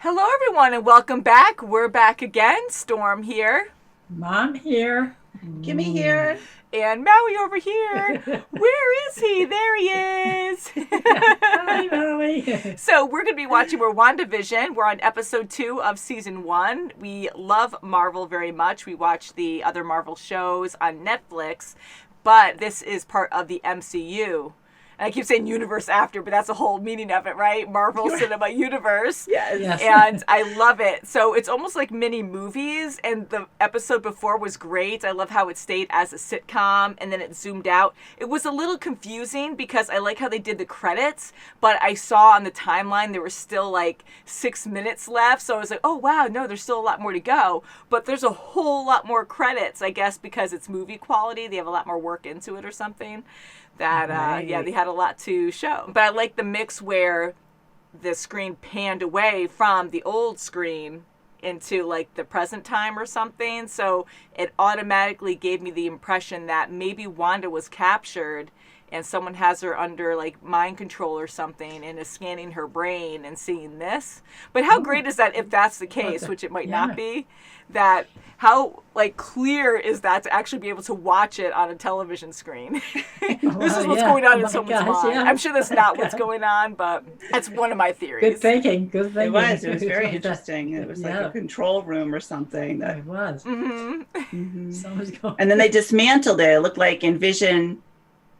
Hello, everyone, and welcome back. We're back again. Storm here. Mom here. Gimme here. And Maui over here. Where is he? There he is. Hi, Maui. So we're going to be watching WandaVision. We're on episode 2 of season 1. We love Marvel very much. We watch the other Marvel shows on Netflix, but this is part of the MCU. And I keep saying universe after, but that's the whole meaning of it, right? Marvel Cinema Universe. Yes. And I love it. So it's almost like mini movies, and the episode before was great. I love how it stayed as a sitcom, and then it zoomed out. It was a little confusing because I like how they did the credits, but I saw on the timeline there was still like 6 minutes left. So I was like, oh, wow, no, there's still a lot more to go. But there's a whole lot more credits, I guess, because it's movie quality. They have a lot more work into it or something. That, yeah, they had a lot to show. But I like the mix where the screen panned away from the old screen into, like, the present time or something. So it automatically gave me the impression that maybe Wanda was captured and someone has her under, like, mind control or something and is scanning her brain and seeing this. But how great is that if that's the case, which it might not be, that how, like, clear is that to actually be able to watch it on a television screen? This is what's going on in someone's mind. Yeah. I'm sure that's not what's going on, but that's one of my theories. Good thinking. Good thinking. It was very interesting. It was like a control room or something. It was. Mm-hmm. Someone's going. And then they dismantled it. It looked like in Vision,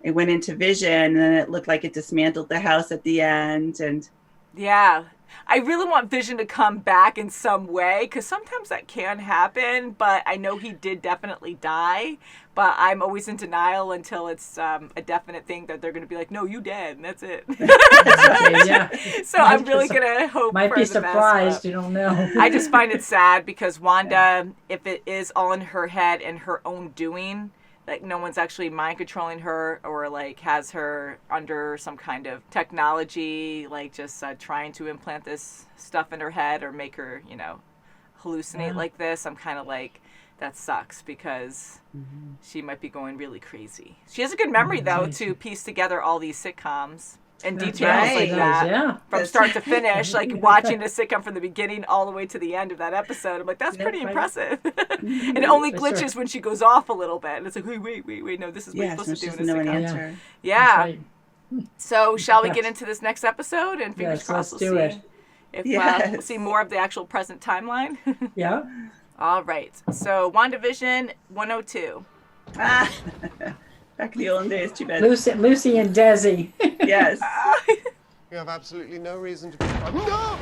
it went into Vision, and then it looked like it dismantled the house at the end. And yeah. I really want Vision to come back in some way, because sometimes that can happen, but I know he did definitely die, but I'm always in denial until it's a definite thing that they're going to be like, no, you dead, and that's it. Yeah. So I'm really going to hope Might for be the surprised. best, You don't know. I just find it sad because Wanda, if it is all in her head and her own doing, like no one's actually mind controlling her or like has her under some kind of technology, like just trying to implant this stuff in her head or make her, you know, hallucinate like this. I'm kind of like, that sucks because she might be going really crazy. She has a good memory though to piece together all these sitcoms and details like that from start to finish, like watching a sitcom from the beginning all the way to the end of that episode. I'm like, that's pretty impressive. And it only glitches when she goes off a little bit. And it's like, wait, no, this is what you're supposed to do in a sitcom. Yeah. Right. So shall we get into this next episode? And fingers crossed we'll see if we'll see more of the actual present timeline. Yeah. All right. So WandaVision 102. Back in the olden days, too bad. Lucy and Desi. Yes. You have absolutely no reason to be... No!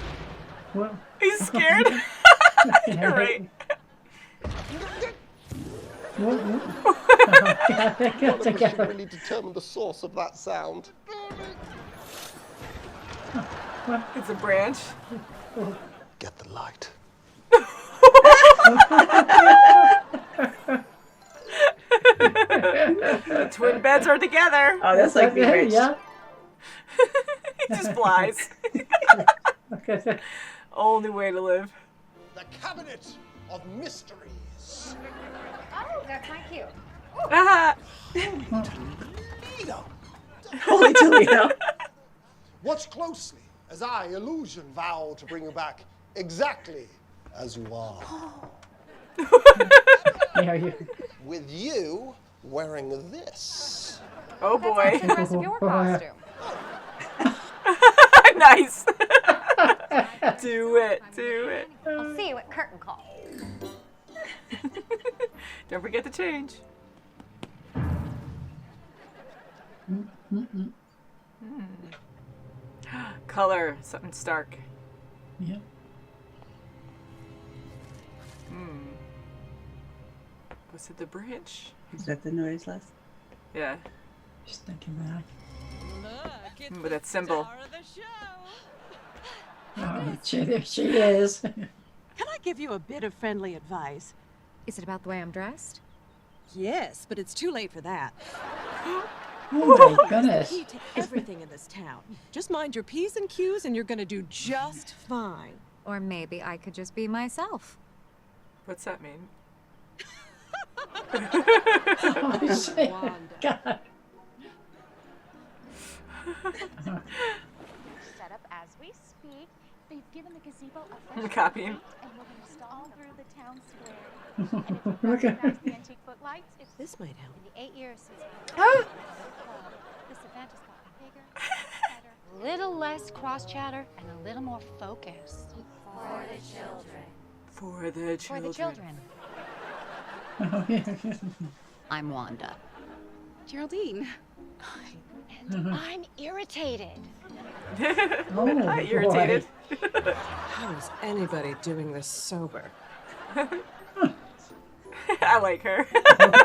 Well, He's scared. You're right. None of us really determine the source of that sound. It's a branch. Get the light. The twin beds are together. Oh, that's like being rich. Yeah. He just flies. Only way to live. The Cabinet of Mysteries. Oh, that's my cue. Toledo. Holy Toledo. Watch closely as I, Illusion, vow to bring you back exactly as you are. With you wearing this. Oh boy. That's the rest of your costume. Nice. Do it. I'll see you at curtain call. Don't forget to change. Color, something stark. Yeah. Was it the branch? Is that the noise last? Yeah. Just thinking back. With that symbol. Oh, there she is. Can I give you a bit of friendly advice? Is it about the way I'm dressed? Yes, but it's too late for that. Oh my goodness. Key to everything in this town. Just mind your P's and Q's and you're gonna do just fine. Or maybe I could just be myself. What's that mean? Oh, shit. Wanda. God. Set up as we speak. They've given the gazebo a fresh Copying. paint, and we'll install all through the town square. And if you recognize the antique footlights, it's This might help. in the 8 years since this event has gotten bigger, better, little less cross chatter, and a little more focus. For the For the children. children. I'm Wanda. Geraldine. And I'm irritated. Oh, Not irritated. How is anybody doing this sober? I like her.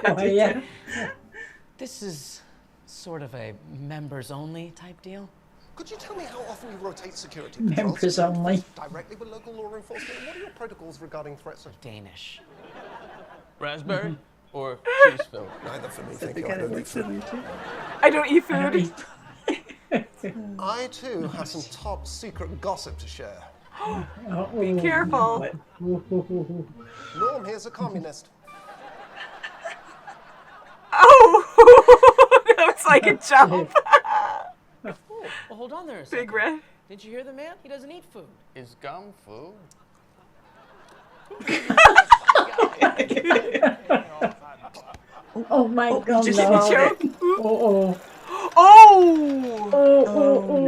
Oh, yeah. This is sort of a members-only type deal. Could you tell me how often you rotate security Members patrols? only. Directly with local law enforcement? And what are your protocols regarding threats of Danish. Raspberry or cheese filled? neither for me, thank They you. kind I of don't look eat food. silly too. I don't eat I don't food. eat- I too have some top secret gossip to share. Be careful. What? Ooh. Norm here's a communist. Oh! That was like a jump. Well, hold on there a second. Big red. Didn't you hear the man? He doesn't eat food. Is gum food? Oh my God! just No. swallowed Choke. Oh, Oh!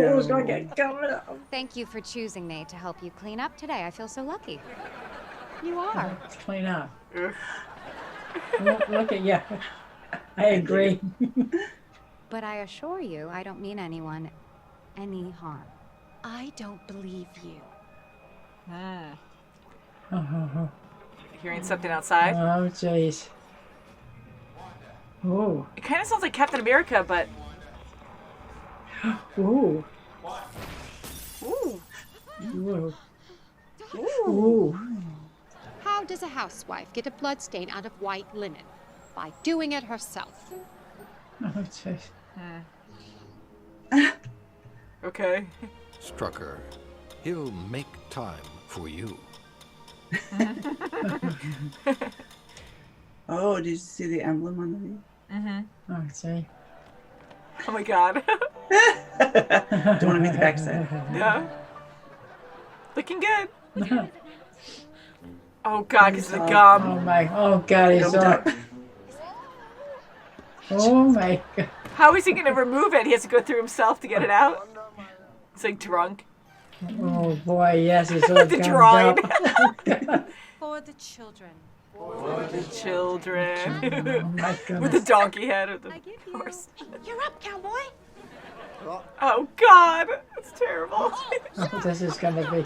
I was gonna get covered up. Thank you for choosing me to help you clean up today. I feel so lucky. You are. Let's clean up. Ugh. Look at you. I agree. But I assure you, I don't mean anyone any harm. I don't believe you. Hearing something outside. Oh, jeez. Ooh. It kind of sounds like Captain America, but Ooh. ooh. Ooh. Ooh. How does a housewife get a bloodstain out of white linen? By doing it herself. Oh, jeez. Okay. Strucker, he'll make time for you. Oh, did you see the emblem on the knee? Oh, gee. Oh my God. Don't want to meet the backside. Yeah. Looking good. Oh God, because of the Oh gum. my. Oh God, he's Gum on. duck. Oh my God. How is he going to remove it? He has to go through himself to get it out. It's like drunk. Oh boy, yes, he's all The gummed drawing. up. For the children. The children. Oh my With the goodness. donkey head or the I give you. horse. You're up, cowboy. Oh God, it's terrible. Oh, this is gonna be.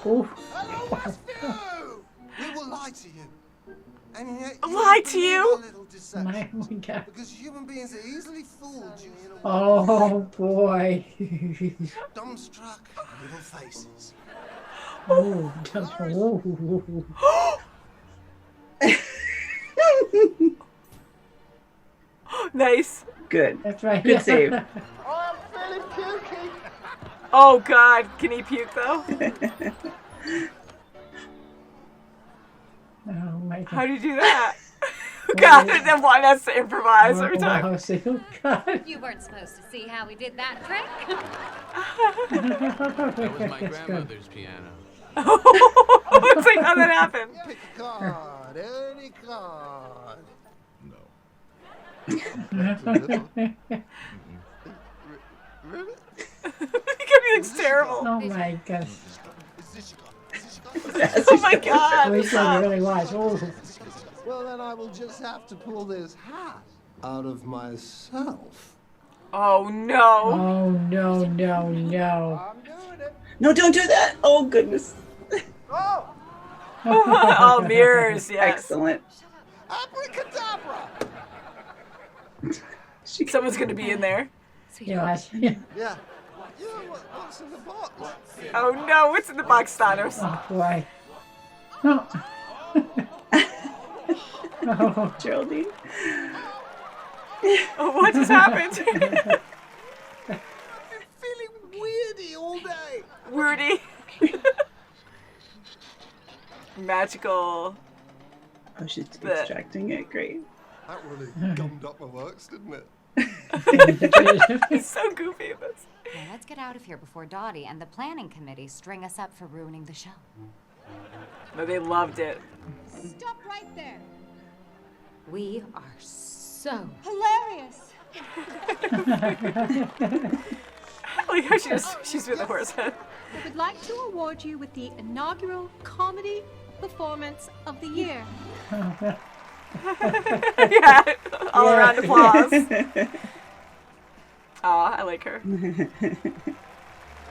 Ooh. Hello, Westview! We will lie to you. And yet Lie to believe you? our little deception. My God. Because human beings are easily fooled due to Oh boy. dumbstruck little faces. Oh, ooh. Nice. Good. That's right. Good save. I'm feeling pukey. Oh God, can he puke though? Oh my How God. do you do that? God, and then one has to improvise every time. Oh, see, oh God. You weren't supposed to see how we did that trick. That was my That's good. grandmother's piano. It's like how that happened. Pick a card, any card. Really? He looks terrible. Oh my God. Is this your card? Oh my God. Oh, he said he really was. Oh. Well, then I will just have to pull this hat out of myself. Oh no. Oh no, no, no. I'm doing it. No, don't do that. Oh, goodness. Oh, Oh, mirrors, yes. Excellent. abracadabra! Someone's gonna be in there. Yes. Yeah. Yeah, what's in the box? Oh no, what's in the box, Thanos? Oh boy. No. Oh. Geraldine. Oh, what just happened? I've been feeling weirdy all day. Wordy. Magical. Oh, she's The- extracting it. Great. That really gummed up my works, didn't it? He's so goofy in this. Now let's get out of here before Dottie and the planning committee string us up for ruining the show. No, they loved it. Stop right there. We are so Hilarious. Like how she's with the horse head. I would like to award you with the inaugural comedy performance of the year. Yeah, all around applause. Aw, I like her.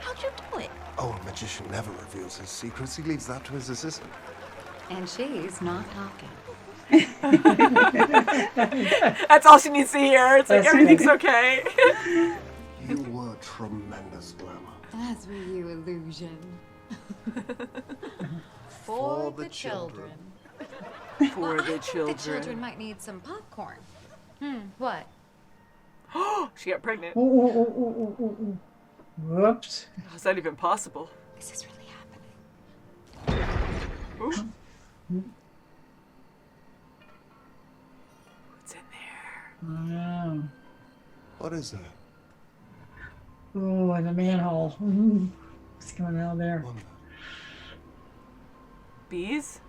How'd you do it? Oh, a magician never reveals his secrets. He leaves that to his assistant. and she's not talking. That's all she needs to hear. It's like, That's everything's okay. You were tremendous, Glamour. As were you, Illusion. For the children. For the I think children. the children might need some popcorn. What? She got pregnant. Ooh. Whoops. How's that even possible? Is this really happening? Ooh. What's in there? Oh, What is that? ooh, in the manhole. Ooh. What's going on there? Wanda. Bees?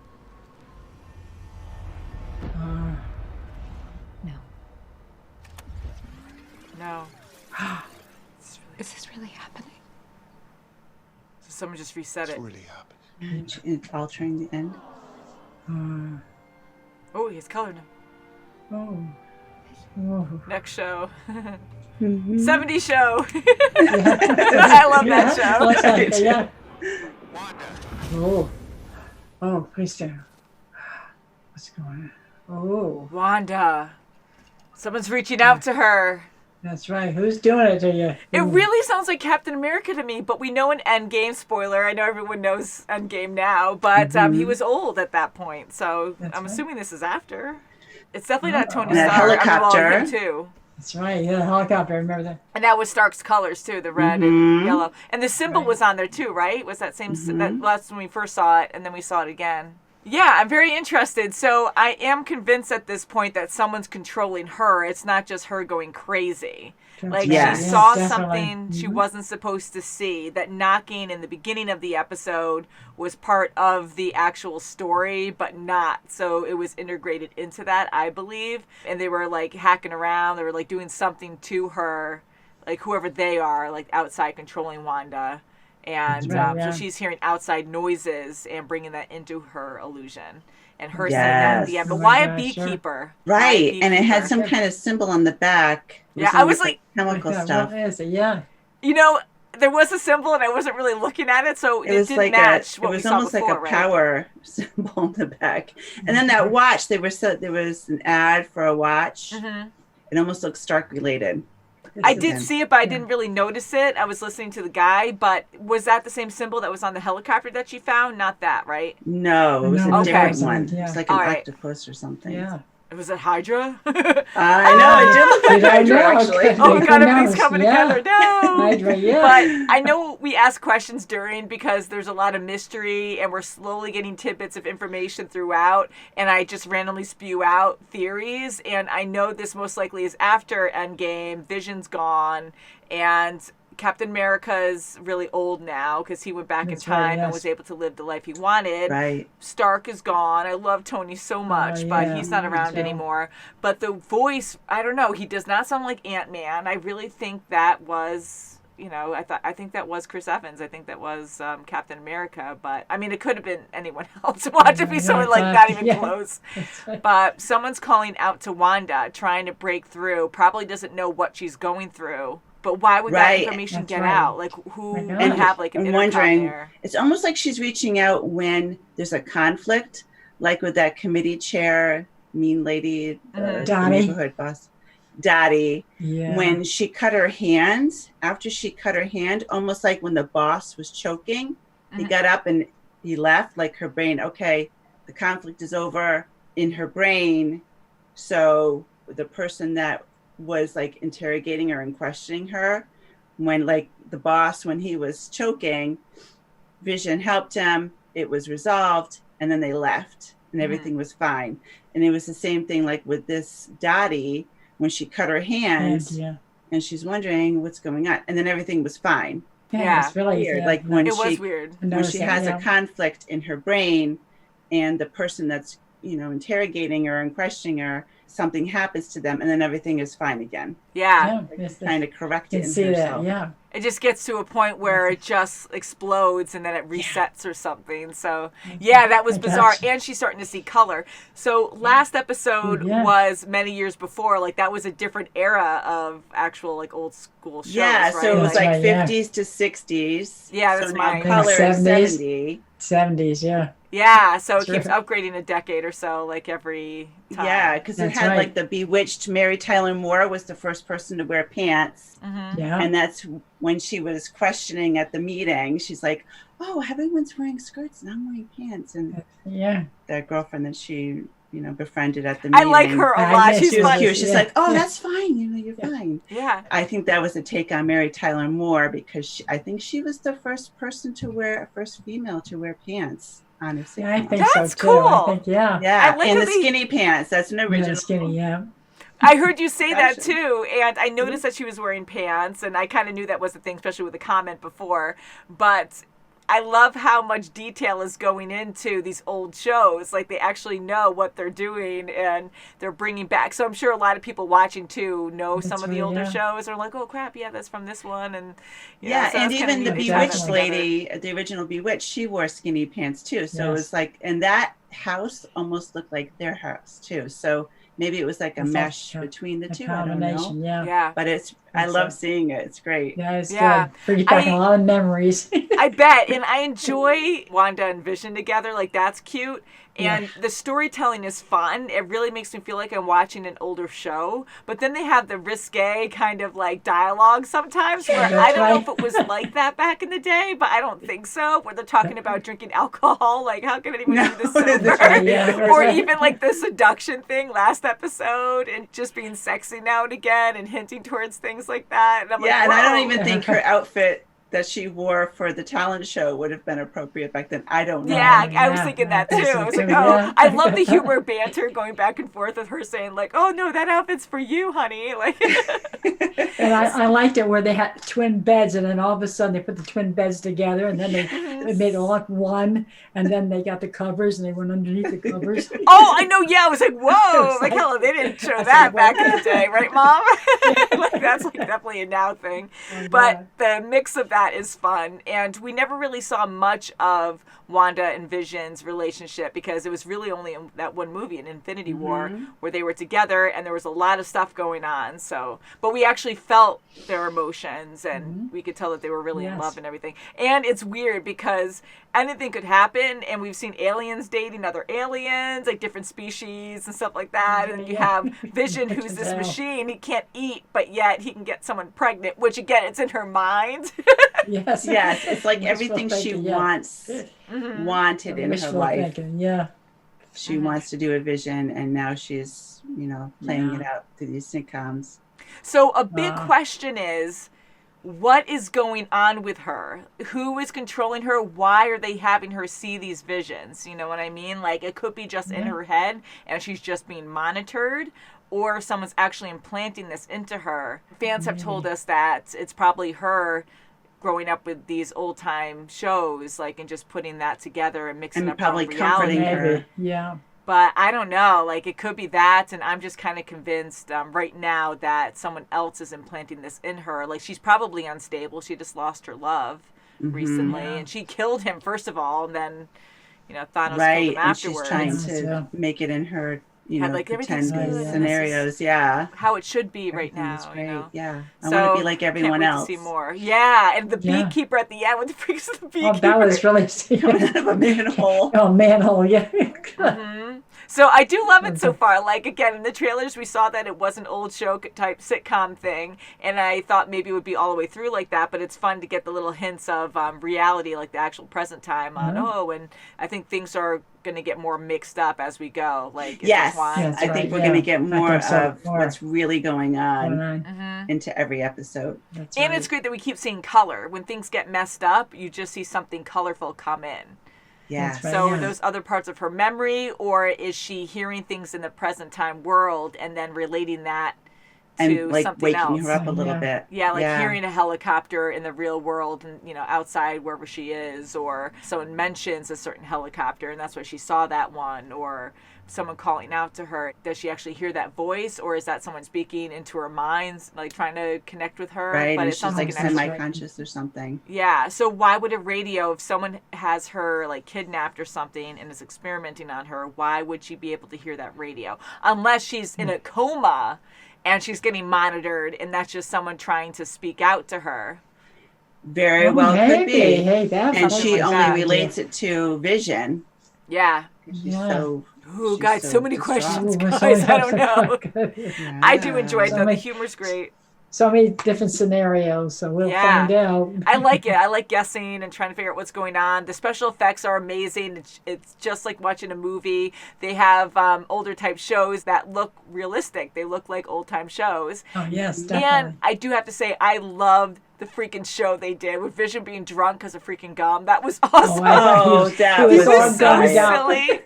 No. No. Is this really happening? So someone just reset It's it. really happened. It's altering the end. Oh, he's colored him. Oh. Next show. Mm-hmm. 70s show. I love that show. Looks like it, yeah. Oh, Krista. What's going on? Oh, Wanda. Someone's reaching out to her. that's right. Who's doing it to you? It really sounds like Captain America to me, but we know an Endgame spoiler. I know everyone knows Endgame now, but he was old at that point, so That's I'm right. assuming this is after. It's definitely not Tony And that Stark. helicopter. I mean, well, him too. That's right. Yeah, the helicopter. I remember that. And that was Stark's colors too, the red and yellow. And the symbol was on there too, right? Was that same? That's when we first saw it, and then we saw it again. Yeah, I'm very interested. So I am convinced at this point that someone's controlling her. It's not just her going crazy. Like Yeah. she saw definitely. something she wasn't supposed to see. That knocking in the beginning of the episode was part of the actual story, but not. So it was integrated into that, I believe. And they were like hacking around. They were like doing something to her, like whoever they are, like outside controlling Wanda. And That's right, yeah. so she's hearing outside noises and bringing that into her illusion. And her saying that at the end. But Oh my why a gosh, sure. beekeeper? Right, and it had Beekeeper. some kind of symbol on the back. It Yeah, I was almost like- chemical Yeah, stuff. what is it? Yeah. You know, there was a symbol and I wasn't really looking at it, so it was didn't like match it what we was saw almost before, like a right? power symbol on the back. And then that watch, there was an ad for a watch. Mhm. It almost looked Stark related. I did see it, but I didn't really notice it. I was listening to the guy, but was that the same symbol that was on the helicopter that she found? Not that, right? No, it was No, a okay. different one. Yeah. It was like an All right. octopus or something. Yeah. Was it Hydra? I know, I did look like Did I Hydra, know? actually. Okay. Oh my god, Who everything's knows? coming Yeah. together. No! Hydra, yeah. But I know we ask questions during because there's a lot of mystery and we're slowly getting tidbits of information throughout, and I just randomly spew out theories, and I know this most likely is after Endgame, Vision's gone, and Captain America's really old now because he went back That's in right, time and yes. was able to live the life he wanted. Right. Stark is gone. I love Tony so much, but yeah, he's not me around too. anymore. But the voice, I don't know. He does not sound like Ant-Man. I really think that was, I think that was Chris Evans. I think that was Captain America. But I mean, it could have been anyone else. Watch it be someone like not even yeah. close. That's right. But someone's calling out to Wanda, trying to break through. Probably doesn't know what she's going through. But why would that Right. information That's get right. out? Like, who I know. would have like an I'm intercom wondering, there? it's almost like she's reaching out when there's a conflict, like with that committee chair, mean lady, the Dottie. neighborhood boss, Dottie. Yeah. When she cut her hand, after she cut her hand, almost like when the boss was choking, he got up and he left, like her brain, okay, the conflict is over in her brain. So the person that was like interrogating her and questioning her, when like the boss, when he was choking, Vision helped him, it was resolved, and then they left and everything was fine. And it was the same thing like with this Dottie, when she cut her hand Yeah. and she's wondering what's going on, and then everything was fine. Yeah. It's really Weird. yeah, Like when It she was weird. when she has a conflict in her brain, and the person that's interrogating her and questioning her, something happens to them, and then everything is fine again. Yeah. Trying to correct it can in see herself. that. Yeah. It just gets to a point where it just explodes and then it resets or something. So, yeah, that was bizarre. And she's starting to see color. So, last episode was many years before. Like, that was a different era of actual, like, old school shows, Yeah, right? so it was like, like 50s to 60s. Yeah, that's so now my color is 70s. 70. 70s, yeah. Yeah, so it Sure. keeps upgrading a decade or so, like, every time. Yeah, because it had like the bewitched Mary Tyler Moore was the first person to wear pants. Yeah. And that's when she was questioning at the meeting. She's like, oh, everyone's wearing skirts and I'm wearing pants. And that girlfriend that she, befriended at the meeting. I like her a lot. She was fun. cute. She's like, oh, that's fine. You're fine. Yeah. I think that was a take on Mary Tyler Moore because I think she was the first female to wear pants on a sitcom. Yeah, I think That's so too. cool. I think, yeah. Yeah, I like and how the they- skinny pants. That's an original. Skinny, yeah. I heard you say that Fashion. too, and I noticed that she was wearing pants, and I kind of knew that was the thing, especially with the comment before. But I love how much detail is going into these old shows. Like, they actually know what they're doing, and they're bringing back. So I'm sure a lot of people watching too know some of the older shows. Are like, oh crap, yeah, that's from this one, and Yeah, so and that's kinda even the neat to have Bewitched them lady, the original Bewitched, she wore skinny pants too. So it was like, and that house almost looked like their house too. So maybe it was like a It's mesh like between the a two. I don't know. combination, yeah. Yeah. But I love seeing it. It's great. Yeah, it's Yeah. good. Brings back a lot of memories. I bet, and I enjoy Wanda and Vision together. Like, that's cute, and the storytelling is fun. It really makes me feel like I'm watching an older show. But then they have the risque kind of like dialogue sometimes, where I don't know if it was like that back in the day, but I don't think so. Where they're talking about drinking alcohol, like how can anyone do this sober? Or even like the seduction thing last episode, and just being sexy now and again, and hinting towards things like that. And I'm like, And I don't whoa. even think her outfit that she wore for the talent show would have been appropriate back then. I don't know. Yeah, I was thinking that too. I was like, oh, I love the humor banter going back and forth with her saying like, oh no, that outfit's for you, honey. Like, And I liked it where they had twin beds, and then all of a sudden they put the twin beds together, and then they made it all like one, and then they got the covers, and they went underneath the covers. oh, I know. Yeah, I was like, whoa, like hell, they didn't show that back in the day, right, Mom? Like that's like definitely a now thing. But the mix of that is fun, and we never really saw much of Wanda and Vision's relationship because it was really only in that one movie, in Infinity War, where they were together, and there was a lot of stuff going on. So, but we actually felt their emotions, and we could tell that they were really in love and everything. And it's weird because anything could happen, and we've seen aliens dating other aliens, like different species and stuff like that. And you have Vision, who's this machine. He can't eat, but yet he can get someone pregnant, which again, it's in her mind. Yes. Yes, it's like Wishful everything she thinking, yeah. wanted in her Wishful life. thinking, yeah. She wants to do a Vision, and now she's, playing it out through these sitcoms. So a big question is, what is going on with her? Who is controlling her? Why are they having her see these visions? You know what I mean? Like, it could be just in her head and she's just being monitored, or someone's actually implanting this into her. Fans have told us that it's probably her growing up with these old time shows, like, and just putting that together and mixing And up probably her own reality. comforting her. Yeah. But I don't know, like, it could be that, and I'm just kind of convinced right now that someone else is implanting this in her. Like, she's probably unstable. She just lost her love recently, and she killed him first of all, and then, Thanos killed him And afterwards. she's trying to make it in her, like, everything's pretend good. scenarios. How it should be right now. Great. Yeah, I So, want to be like everyone can't wait else. to see more. Yeah, and the beekeeper at the end with the freaks of the beekeeper. Oh, that was really a manhole. Oh, manhole, yeah. So I do love it so far. Like, again, in the trailers, we saw that it was an old show type sitcom thing, and I thought maybe it would be all the way through like that, but it's fun to get the little hints of reality, like the actual present time on, and I think things are going to get more mixed up as we go. Like, Yes, intertwined. I think we're going to get more of what's really going on Mm-hmm. into every episode. And it's great that we keep seeing color. When things get messed up, you just see something colorful come in. Yeah. So are those other parts of her memory, or is she hearing things in the present time world and then relating that and like something waking else. her up a little bit. Yeah, like hearing a helicopter in the real world and, you know, outside wherever she is, or someone mentions a certain helicopter and that's why she saw that one, or someone calling out to her. Does she actually hear that voice, or is that someone speaking into her mind, like trying to connect with her? Right, But and it she's sounds like like an extra. semi-conscious or something. Yeah, so why would a radio, if someone has her like kidnapped or something and is experimenting on her, why would she be able to hear that radio? Unless she's in a coma and she's getting monitored and that's just someone trying to speak out to her. Very well could be. Hey, that's and she like only that. relates it to Vision. Yeah. She's so... Ooh, she's guys, so many distraught. questions, Ooh, guys. I don't know. Yeah. I do enjoy it, though. The many- humor's great. So many different scenarios, so we'll find out. I like it. I like guessing and trying to figure out what's going on. The special effects are amazing. It's just like watching a movie. They have older type shows that look realistic. They look like old time shows. Oh, yes, definitely. And I do have to say, I loved the freaking show they did with Vision being drunk because of freaking gum. That was awesome. That He was was so nice. silly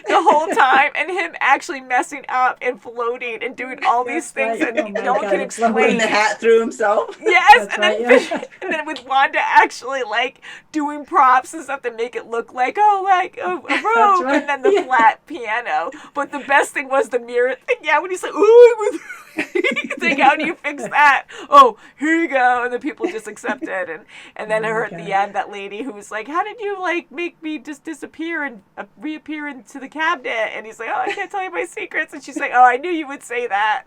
the whole time, and him actually messing up and floating and doing all these things right. that Oh my no one God. can Putting explain. the hat through himself. Yes, That's and then, right, yeah. and then with Wanda actually like doing props and stuff to make it look like a robe, right. and then the flat piano. But the best thing was the mirror thing. Yeah, when he's like, "Ooh," you think, how do you fix that? Oh, here you go, and the people just accept it. And then her at the end, that lady who was like, "How did you like make me just disappear and reappear into the cabinet?" And he's like, "Oh, I can't tell you my secrets." And she's like, "Oh, I knew you would say that."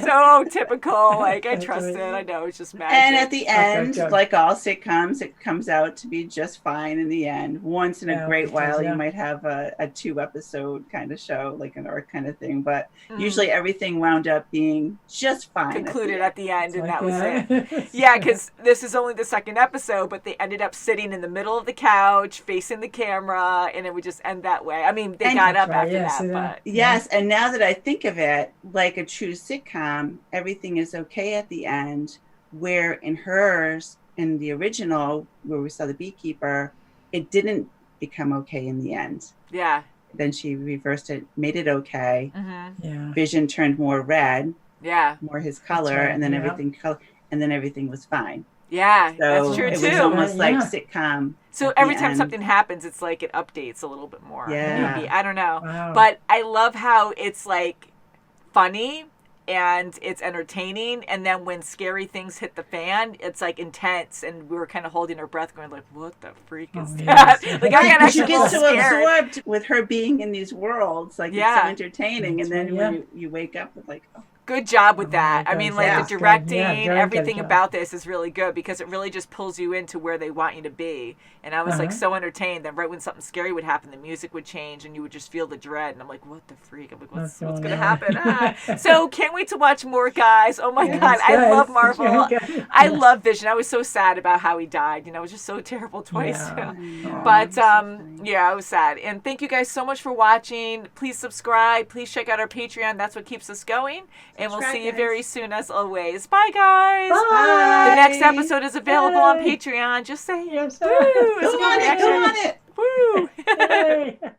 So typical. Like I trust it. I know it's just magic. And at the end, like all sitcoms, it comes out to be just fine in the end. Once in a great while, you might have a 2-episode kind of show, like an arc kind of thing. But usually everything wound up being just fine. Concluded at the end, and that was it. Yeah, because this is only the second episode, but they ended up sitting in the middle of the couch, facing the camera, and it would just end that way. I mean, they got up after that, but yes. And now that I think of it, like a true sitcom, everything is okay at the end. Where in hers, in the original, where we saw the beekeeper, it didn't become okay in the end. Yeah. Then she reversed it, made it okay. Yeah. Vision turned more red. Yeah. More his color, right, and then yeah. everything was fine. Yeah, So that's true it too. was almost like sitcom. So at every the time end. something happens, it's like it updates a little bit more. Yeah. Maybe. I don't know. Wow. But I love how it's like funny and it's entertaining, and then when scary things hit the fan, it's like intense, and we were kind of holding our breath going like, what the freak is that? Like I got Because you actually get so scared. absorbed with her being in these worlds, like it's so entertaining, and then when you wake up with like, oh. Good job with that. I mean, like Yeah. the directing, Yeah, very good everything job. about this is really good because it really just pulls you into where they want you to be. And I was like so entertained that right when something scary would happen, the music would change and you would just feel the dread. And I'm like, what the freak? I'm like, what's going to happen? So can't wait to watch more, guys. Oh my God. I love Marvel. I love Vision. I was so sad about how he died. You know, it was just so terrible twice. Yeah. But yeah, I was sad. And thank you guys so much for watching. Please subscribe. Please check out our Patreon. That's what keeps us going. And we'll see you very soon, as always. Bye, guys. Bye. The next episode is available on Patreon. Just saying. Yes, Woo! Come on it. Woo!